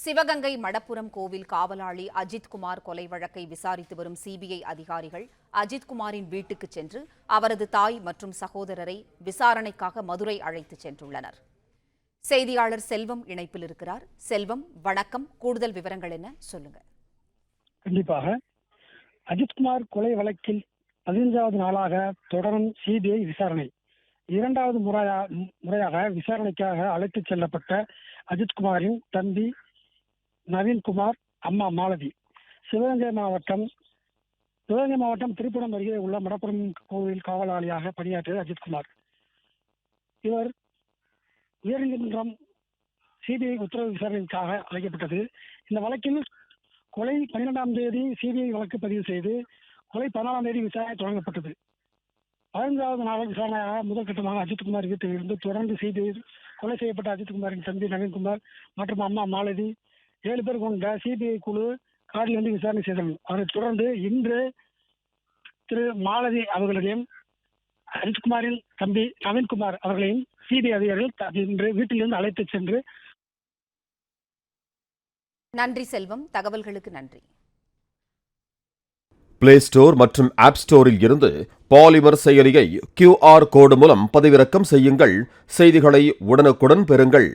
சிவகங்கை மடப்புரம் கோவில் காவலாளி அஜித்குமார் கொலை வழக்கை விசாரித்து வரும் சிபிஐ அதிகாரிகள் அஜித்குமாரின் வீட்டுக்கு சென்று அவரது தாய் மற்றும் சகோதரரை விசாரணைக்காக மதுரை அழைத்துச் சென்றுள்ளனர். செய்தியாளர் செல்வம் இணைப்பில் இருக்கிறார். செல்வம், வணக்கம். கூடுதல் விவரங்கள் என்ன, சொல்லுங்க. கண்டிப்பாக. அஜித்குமார் கொலை வழக்கில் 15வது நாளாக தொடரும் சிபிஐ விசாரணை. 2வது முறையாக விசாரணைக்காக அழைத்துச் செல்லப்பட்ட அஜித்குமாரின் தம்பி நவீன்குமார், அம்மா மாலதி சிவகங்கை மாவட்டம் திருப்புரம் அருகே உள்ள மடப்புரம் கோவில் காவலாளியாக பணியாற்றிய அஜித்குமார். இவர் உயர்நீதிமன்றம் சிபிஐ உத்தரவு விசாரணைக்காக அழைக்கப்பட்டது. இந்த வழக்கில் கொலை 12ஆம் தேதி சிபிஐ வழக்கு பதிவு செய்து கொலை 14ஆம் தேதி விசாரணை தொடங்கப்பட்டது. 15வது நாள் விசாரணையாக முதற்கட்டமாக அஜித்குமார் வீட்டில் இருந்து தொடர்ந்து சிபிஐ கொலை செய்யப்பட்ட அஜித்குமாரின் தம்பி நவீன்குமார் மற்றும் அம்மா மாலதி 7 பேர் கொண்ட சிபிஐ குழு காரில் வந்து விசாரணை செய்தனர். அதனைத் தொடர்ந்து இன்று திரு மாலதி அவர்களையும் அஜித்குமாரின் தம்பி நவீன்குமார் அவர்களையும் சிபிஐ அதிகாரிகள் இன்று வீட்டிலிருந்து அழைத்துச் சென்று. நன்றி செல்வம், தகவல்களுக்கு நன்றி. பிளே ஸ்டோர் மற்றும் ஆப் ஸ்டோரில் இருந்து பாலிமர் செயலியை QR கோடு மூலம் பதிவிறக்கம் செய்யுங்கள். செய்திகளை உடனுக்குடன் பெறுங்கள்.